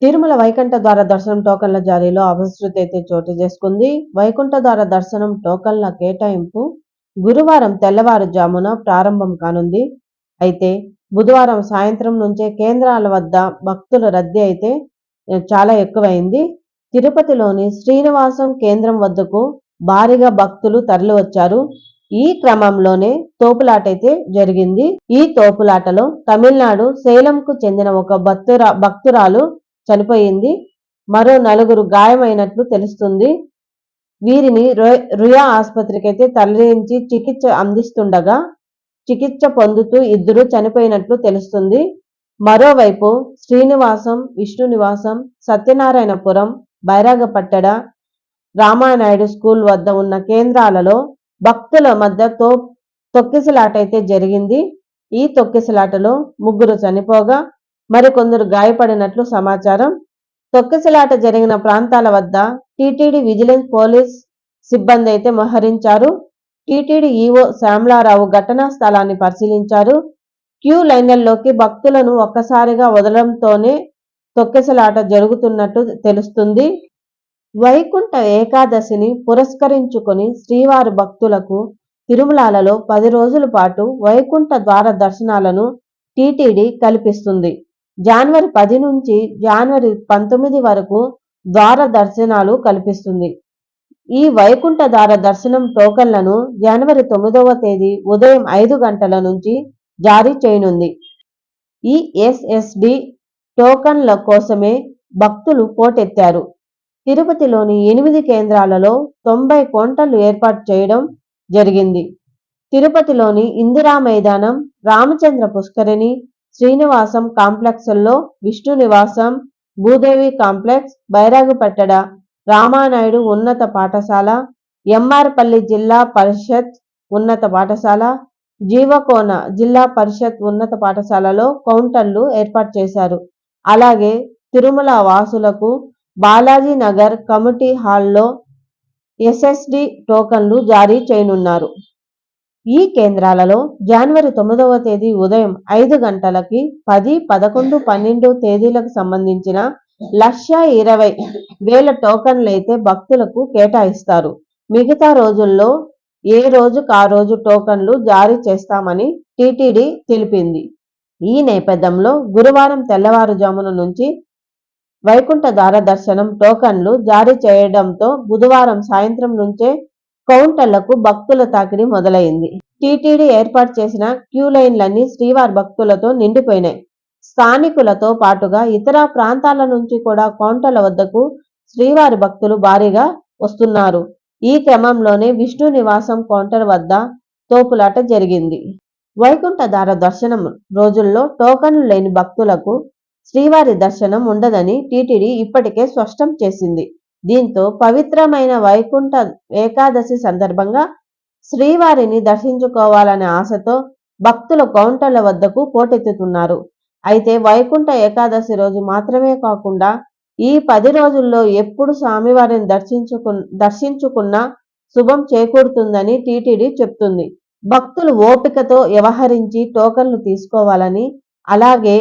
తిరుమల వైకుంఠ ద్వార దర్శనం టోకన్ల జారీలో అపశృతి అయితే చోటు చేసుకుంది. వైకుంఠ ద్వార దర్శనం టోకన్ల కేటాయింపు గురువారం తెల్లవారుజామున ప్రారంభం కానుంది. అయితే బుధవారం సాయంత్రం నుంచే కేంద్రాల వద్ద భక్తుల రద్దీ అయితే చాలా ఎక్కువైంది. తిరుపతిలోని శ్రీనివాసం కేంద్రం వద్దకు భారీగా భక్తులు తరలివచ్చారు. ఈ క్రమంలోనే తోపులాటైతే జరిగింది. ఈ తోపులాటలో తమిళనాడు సేలంకు చెందిన ఒక భక్తురాలు చనిపోయింది. మరో 4 గాయమైనట్లు తెలుస్తుంది. వీరిని రుయా ఆసుపత్రికి అయితే తరలించి చికిత్స అందిస్తుండగా చికిత్స పొందుతూ 2 చనిపోయినట్లు తెలుస్తుంది. మరోవైపు శ్రీనివాసం, విష్ణు నివాసం, సత్యనారాయణపురం, బైరాగపట్టడ, రామానాయుడు స్కూల్ వద్ద ఉన్న కేంద్రాలలో భక్తుల మధ్య తొక్కిసలాట అయితే జరిగింది. ఈ తొక్కిసలాటలో 3 చనిపోగా మరికొందరు గాయపడినట్లు సమాచారం. తొక్కిసలాట జరిగిన ప్రాంతాల వద్ద టీటీడీ విజిలెన్స్ పోలీస్ సిబ్బంది అయితే మోహరించారు. టీటీడీ ఈవో శ్యామలారావు ఘటనా స్థలాన్ని పరిశీలించారు. క్యూ లైన్లలోకి భక్తులను ఒక్కసారిగా వదలడంతోనే తొక్కిసలాట జరుగుతున్నట్టు తెలుస్తుంది. వైకుంఠ ఏకాదశిని పురస్కరించుకొని శ్రీవారి భక్తులకు తిరుమలలో 10 రోజుల పాటు వైకుంఠ ద్వార దర్శనాలను టీటీడీ కల్పిస్తుంది. జనవరి 10 నుంచి జనవరి 19 వరకు ద్వార దర్శనాలు కల్పిస్తుంది. ఈ వైకుంఠ ద్వార దర్శనం టోకన్లను జనవరి 9వ తేదీ ఉదయం 5 గంటల నుంచి జారీ చేయనుంది. ఈ ఎస్ఎస్డి టోకన్ల కోసమే భక్తులు పోటెత్తారు. తిరుపతిలోని 8 కేంద్రాలలో 90 కౌంటర్లు ఏర్పాటు చేయడం జరిగింది. తిరుపతిలోని ఇందిరా మైదానం, రామచంద్ర పుష్కరిణి, శ్రీనివాసం కాంప్లెక్స్ల్లో విష్ణు నివాసం, భూదేవి కాంప్లెక్స్, బైరాగపట్టడ రామానాయుడు ఉన్నత పాఠశాల, ఎంఆర్పల్లి జిల్లా పరిషత్ ఉన్నత పాఠశాల, జీవకోన జిల్లా పరిషత్ ఉన్నత పాఠశాలలో కౌంటర్లు ఏర్పాటు చేశారు. అలాగే తిరుమల వాసులకు బాలాజీ నగర్ కమిటీ హాల్లో ఎస్ఎస్డి టోకన్లు జారీ చేయనున్నారు. ఈ కేంద్రాలలో జనవరి 9వ తేదీ ఉదయం 5 గంటలకి 10, 11, 12 తేదీలకు సంబంధించిన 1,20,000 టోకన్లు అయితే భక్తులకు కేటాయిస్తారు. మిగతా రోజుల్లో ఏ రోజుకు ఆ రోజు టోకన్లు జారీ చేస్తామని టీటీడీ తెలిపింది. ఈ నేపథ్యంలో గురువారం తెల్లవారుజామున నుంచి వైకుంఠ ద్వార దర్శనం టోకన్లు జారీ చేయడంతో బుధవారం సాయంత్రం నుంచే కౌంటర్లకు భక్తుల తాకిడి మొదలైంది. టీటీడీ ఏర్పాటు చేసిన క్యూ లైన్లన్నీ శ్రీవారి భక్తులతో నిండిపోయినాయి. స్థానికులతో పాటుగా ఇతర ప్రాంతాల నుంచి కూడా కౌంటర్ల వద్దకు శ్రీవారి భక్తులు భారీగా వస్తున్నారు. ఈ క్రమంలోనే విష్ణు నివాసం కౌంటర్ వద్ద తోపులాట జరిగింది. వైకుంఠ ద్వార దర్శనం రోజుల్లో టోకన్లు లేని భక్తులకు శ్రీవారి దర్శనం ఉండదని టీటీడీ ఇప్పటికే స్పష్టం చేసింది. దీంతో పవిత్రమైన వైకుంఠ ఏకాదశి సందర్భంగా శ్రీవారిని దర్శించుకోవాలనే ఆశతో భక్తులు కౌంటర్ల వద్దకు పోటెత్తుతున్నారు. అయితే వైకుంఠ ఏకాదశి రోజు మాత్రమే కాకుండా ఈ 10 రోజుల్లో ఎప్పుడు స్వామివారిని దర్శించుకున్నా శుభం చేకూరుతుందని టీటీడీ చెప్తుంది. భక్తులు ఓపికతో వ్యవహరించి టోకన్లు తీసుకోవాలని, అలాగే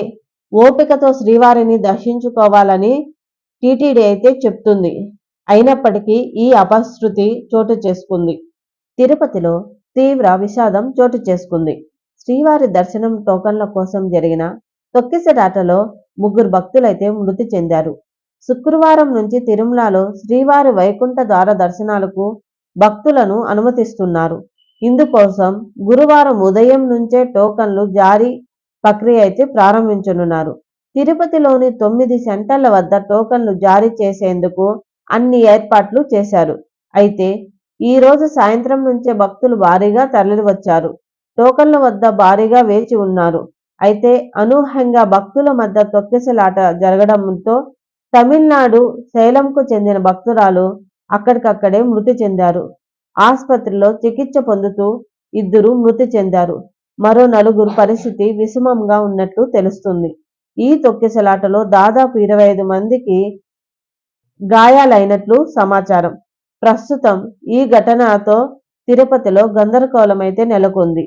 ఓపికతో శ్రీవారిని దర్శించుకోవాలని టీటీడీ అయితే చెప్తుంది. అయినప్పటికీ ఈ అపశృతి చోటు చేసుకుంది. తిరుపతిలో తీవ్ర విషాదం చోటు చేసుకుంది. శ్రీవారి దర్శనం టోకన్ల కోసం జరిగిన తొక్కిసలాటలో 3 భక్తులైతే మృతి చెందారు. శుక్రవారం నుంచి తిరుమలలో శ్రీవారి వైకుంఠ ద్వార దర్శనాలకు భక్తులను అనుమతిస్తున్నారు. ఇందుకోసం గురువారం ఉదయం నుంచే టోకన్లు జారీ ప్రక్రియ అయితే ప్రారంభించనున్నారు. తిరుపతిలోని 9 సెంటర్ల వద్ద టోకన్లు జారీ చేసేందుకు అన్ని ఏర్పాట్లు చేశారు. అయితే ఈ రోజు సాయంత్రం నుంచే భక్తులు భారీగా తరలివచ్చారు. టోకన్ల వద్ద భారీగా వేచి ఉన్నారు. అయితే అనూహ్యంగా భక్తుల మధ్య తొక్కిసలాట జరగడంతో తమిళనాడు సేలంకు చెందిన భక్తురాలు అక్కడికక్కడే మృతి చెందారు. ఆసుపత్రిలో చికిత్స పొందుతూ 2 మృతి చెందారు. మరో 4 పరిస్థితి విషమంగా ఉన్నట్లు తెలుస్తుంది. ఈ తొక్కిసలాటలో దాదాపు 25 మందికి గాయాలైనట్లు సమాచారం. ప్రస్తుతం ఈ ఘటనతో తిరుపతిలో గందరగోళమైతే నెలకొంది.